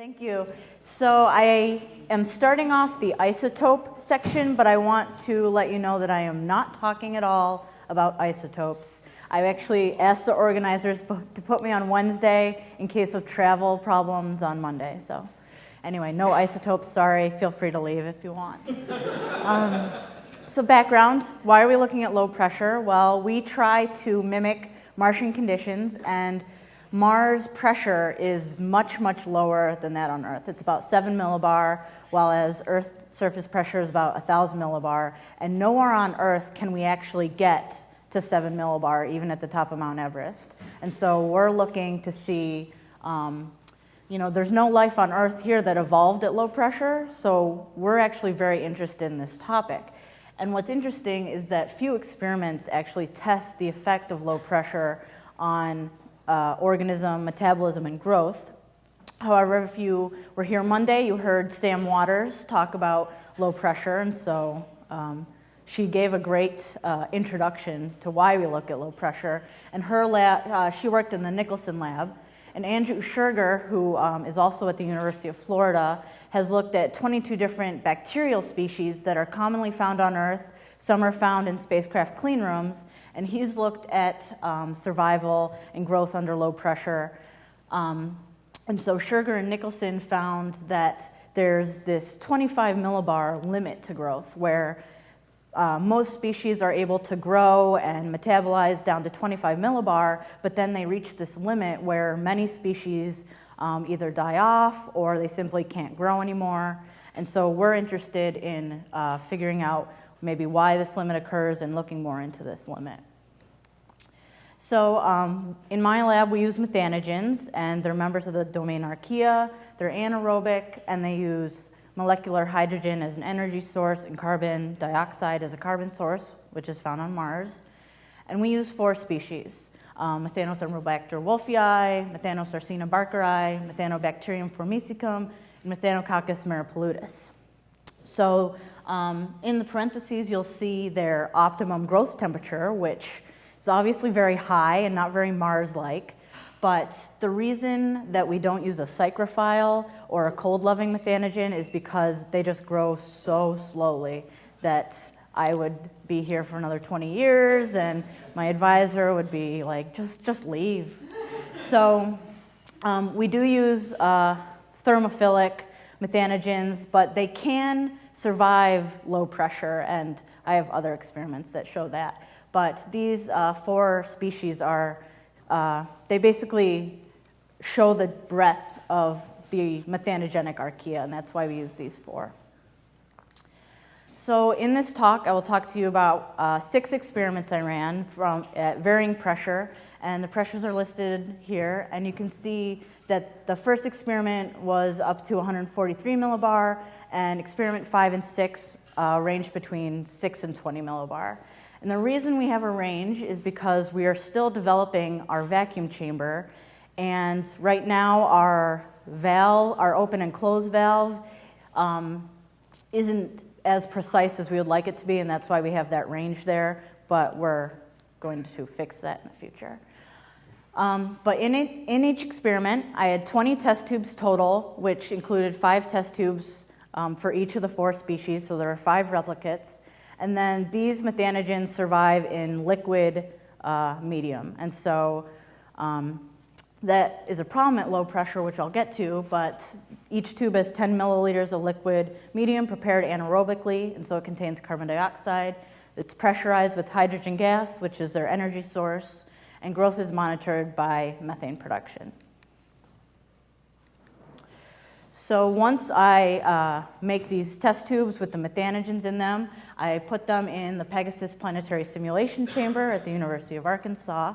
Thank you. So I am starting off the isotope section, but I want to let you know that I am not talking at all about isotopes. I actually asked the organizers to put me on Wednesday in case of travel problems on Monday. So anyway, no isotopes, sorry. Feel free to leave if you want. So background, why are we looking at low pressure? Well, we try to mimic Martian conditions, and Mars pressure is much, much lower than that on Earth. It's about 7 millibar, while as Earth surface pressure is about 1,000 millibar. And nowhere on Earth can we actually get to 7 millibar, even at the top of Mount Everest. And so we're looking to see, there's no life on Earth here that evolved at low pressure, so we're actually very interested in this topic. And what's interesting is that few experiments actually test the effect of low pressure on organism metabolism and growth. However, if you were here Monday, you heard Sam Waters talk about low pressure, and so she gave a great introduction to why we look at low pressure. And her lab, she worked in the Nicholson lab, and Andrew Scherger, who is also at the University of Florida, has looked at 22 different bacterial species that are commonly found on Earth. Some are found in spacecraft clean rooms, and he's looked at survival and growth under low pressure. And so Scherger and Nicholson found that there's this 25 millibar limit to growth, where most species are able to grow and metabolize down to 25 millibar, but then they reach this limit where many species either die off or they simply can't grow anymore. And so we're interested in figuring out maybe why this limit occurs and looking more into this limit. So in my lab, we use methanogens, and they're members of the domain Archaea. They're anaerobic, and they use molecular hydrogen as an energy source and carbon dioxide as a carbon source, which is found on Mars. And we use 4 species: Methanothermobacter wolffii, Methanosarcina barkeri, Methanobacterium formicicum, and Methanococcus maripolutus. So in the parentheses, you'll see their optimum growth temperature, which is obviously very high and not very Mars-like. But the reason that we don't use a psychrophile or a cold-loving methanogen is because they just grow so slowly that I would be here for another 20 years, and my advisor would be like, just leave. So we do use thermophilic methanogens, but they can survive low pressure, and I have other experiments that show that. But these 4 species are, they basically show the breadth of the methanogenic archaea, and that's why we use these 4. So in this talk, I will talk to you about 6 experiments I ran at varying pressure, and the pressures are listed here. And you can see that the first experiment was up to 143 millibar, and experiment 5 and 6 ranged between 6 and 20 millibar. And the reason we have a range is because we are still developing our vacuum chamber, and right now our valve, our open and close valve, isn't as precise as we would like it to be, and that's why we have that range there, but we're going to fix that in the future. But in each experiment, I had 20 test tubes total, which included 5 test tubes for each of the 4 species, so there are 5 replicates. And then these methanogens survive in liquid medium. And so that is a problem at low pressure, which I'll get to, but each tube has 10 milliliters of liquid medium prepared anaerobically, and so it contains carbon dioxide. It's pressurized with hydrogen gas, which is their energy source, and growth is monitored by methane production. So once I make these test tubes with the methanogens in them, I put them in the Pegasus Planetary Simulation Chamber at the University of Arkansas.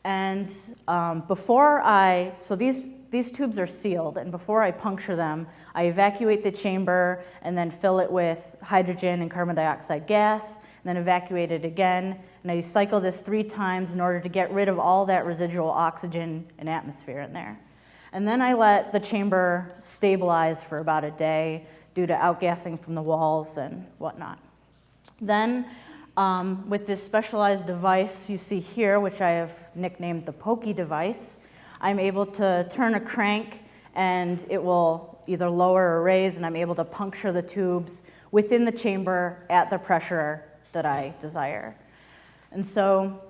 And so these tubes are sealed, and before I puncture them, I evacuate the chamber and then fill it with hydrogen and carbon dioxide gas, and then evacuate it again. And I cycle this 3 times in order to get rid of all that residual oxygen and atmosphere in there. And then I let the chamber stabilize for about a day due to outgassing from the walls and whatnot. Then, with this specialized device you see here, which I have nicknamed the Pokey device, I'm able to turn a crank and it will either lower or raise, and I'm able to puncture the tubes within the chamber at the pressure that I desire. And so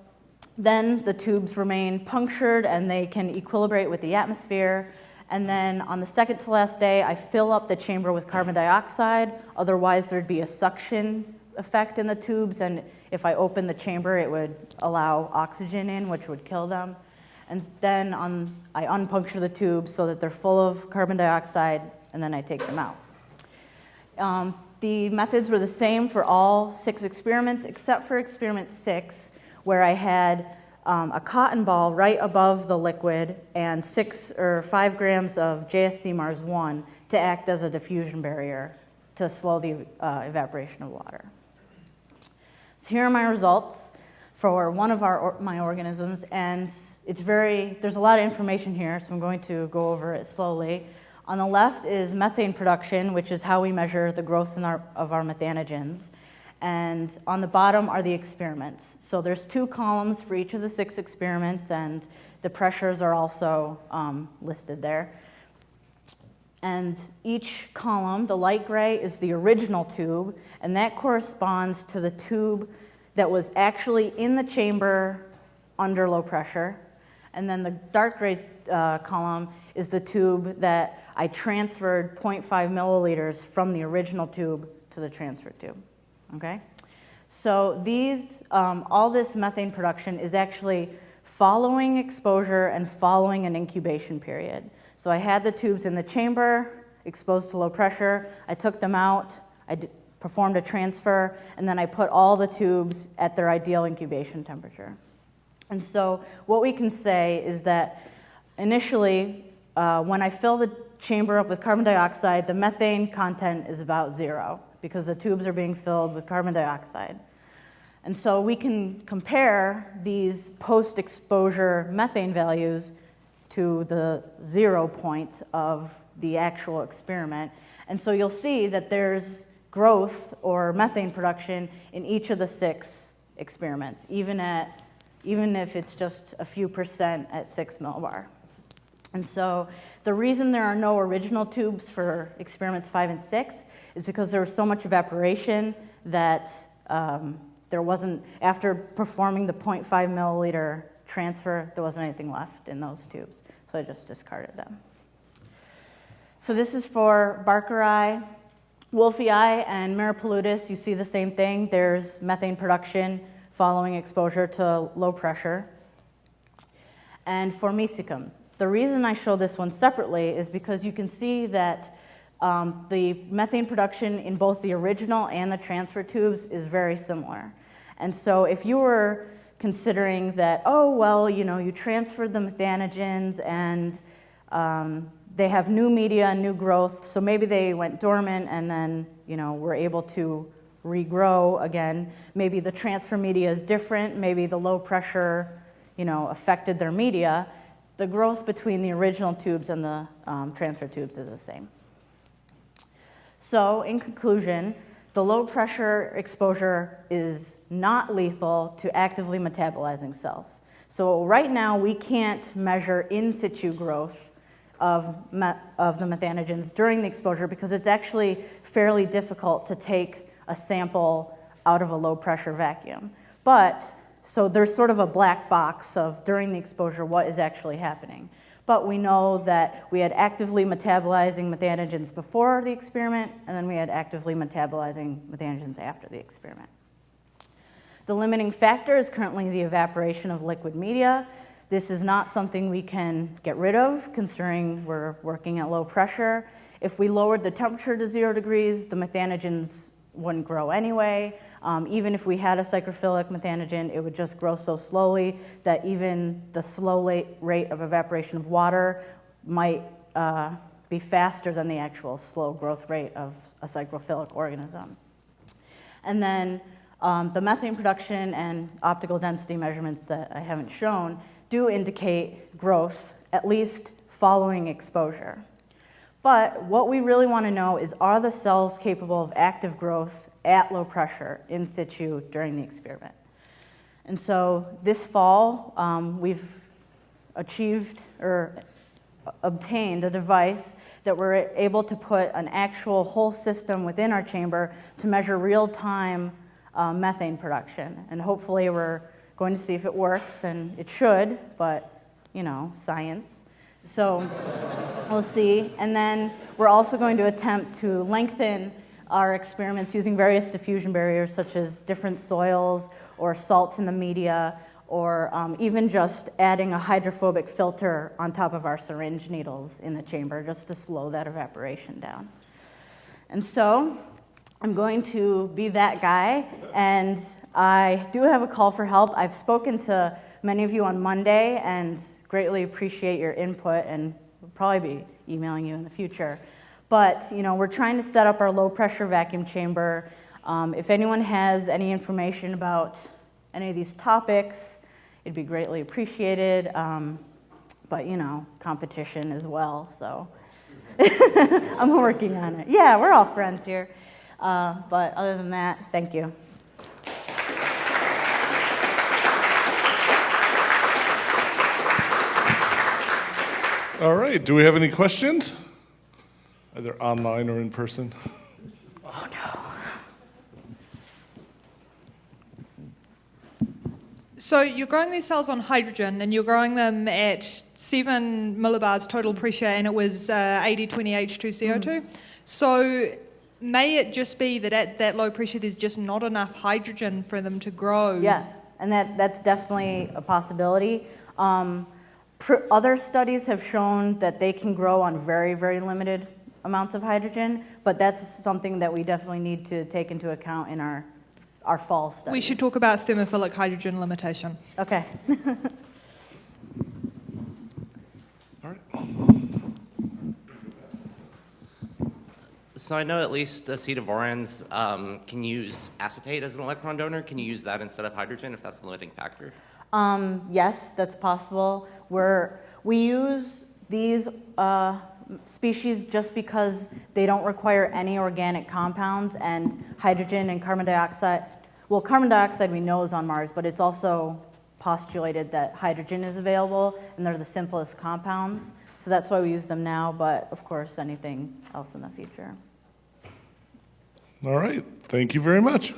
then the tubes remain punctured and they can equilibrate with the atmosphere. And then on the second to last day, I fill up the chamber with carbon dioxide. Otherwise, there'd be a suction effect in the tubes, and if I open the chamber, it would allow oxygen in, which would kill them. And then I unpuncture the tubes so that they're full of carbon dioxide, and then I take them out. The methods were the same for all 6 experiments, except for experiment 6, where I had a cotton ball right above the liquid and 6 or 5 grams of JSC Mars 1 to act as a diffusion barrier to slow the evaporation of water. So here are my results for one of my organisms, and there's a lot of information here, so I'm going to go over it slowly. On the left is methane production, which is how we measure the growth of our methanogens. And on the bottom are the experiments. So there's 2 columns for each of the 6 experiments, and the pressures are also listed there. And each column, the light gray, is the original tube, and that corresponds to the tube that was actually in the chamber under low pressure. And then the dark gray column is the tube that I transferred 0.5 milliliters from the original tube to the transfer tube. Okay? So all this methane production is actually following exposure and following an incubation period. So I had the tubes in the chamber, exposed to low pressure. I took them out, performed a transfer, and then I put all the tubes at their ideal incubation temperature. And so what we can say is that initially, when I fill the chamber up with carbon dioxide, the methane content is about 0 because the tubes are being filled with carbon dioxide. And so we can compare these post-exposure methane values to the 0 point of the actual experiment. And so you'll see that there's growth or methane production in each of the 6 experiments, even if it's just a few percent at 6 millibar. And so the reason there are no original tubes for experiments 5 and 6 is because there was so much evaporation that there wasn't, after performing the 0.5 milliliter transfer, there wasn't anything left in those tubes. So I just discarded them. So this is for Barkeri, Wolfii, and Maripaludis. You see the same thing. There's methane production following exposure to low pressure. And for Mesicum, the reason I show this one separately is because you can see that the methane production in both the original and the transfer tubes is very similar. And so if you were considering that, oh, well, you transferred the methanogens and they have new media and new growth, so maybe they went dormant and then, were able to regrow again. Maybe the transfer media is different. Maybe the low pressure, affected their media. The growth between the original tubes and the transfer tubes is the same. So in conclusion, the low pressure exposure is not lethal to actively metabolizing cells. So right now we can't measure in situ growth of the methanogens during the exposure because it's actually fairly difficult to take a sample out of a low pressure vacuum. So there's sort of a black box of during the exposure what is actually happening. But we know that we had actively metabolizing methanogens before the experiment, and then we had actively metabolizing methanogens after the experiment. The limiting factor is currently the evaporation of liquid media. This is not something we can get rid of, considering we're working at low pressure. If we lowered the temperature to 0 degrees, the methanogens wouldn't grow anyway. Even if we had a psychrophilic methanogen, it would just grow so slowly that even the slow rate of evaporation of water might be faster than the actual slow growth rate of a psychrophilic organism. And then the methane production and optical density measurements that I haven't shown do indicate growth, at least following exposure. But what we really want to know is, are the cells capable of active growth at low pressure in situ during the experiment? And so this fall, we've achieved or obtained a device that we're able to put an actual whole system within our chamber to measure real-time methane production. And hopefully we're going to see if it works, and it should, but, you know, science. So we'll see. And then we're also going to attempt to lengthen our experiments using various diffusion barriers, such as different soils or salts in the media, or even just adding a hydrophobic filter on top of our syringe needles in the chamber just to slow that evaporation down. And so I'm going to be that guy, and I do have a call for help. I've spoken to many of you on Monday and greatly appreciate your input, and we'll probably be emailing you in the future. But, you know, we're trying to set up our low pressure vacuum chamber. If anyone has any information about any of these topics, it'd be greatly appreciated. But, you know, competition as well, so I'm working on it. Yeah, we're all friends here. But other than that, thank you. All right, do we have any questions? Either online or in person? Oh, no. So you're growing these cells on hydrogen, and you're growing them at 7 millibars total pressure, and it was 80-20 H2CO2. So may it just be that at that low pressure there's just not enough hydrogen for them to grow? Yeah, and that's definitely a possibility. Other studies have shown that they can grow on very, very limited amounts of hydrogen, but that's something that we definitely need to take into account in our fall studies. We should talk about thermophilic hydrogen limitation. Okay. All right. So I know at least acetoborans can use acetate as an electron donor. Can you use that instead of hydrogen if that's the limiting factor? Yes, that's possible. We use these species just because they don't require any organic compounds, and hydrogen and carbon dioxide, well, carbon dioxide we know is on Mars, but it's also postulated that hydrogen is available, and they're the simplest compounds. So that's why we use them now, but of course, anything else in the future. All right, thank you very much.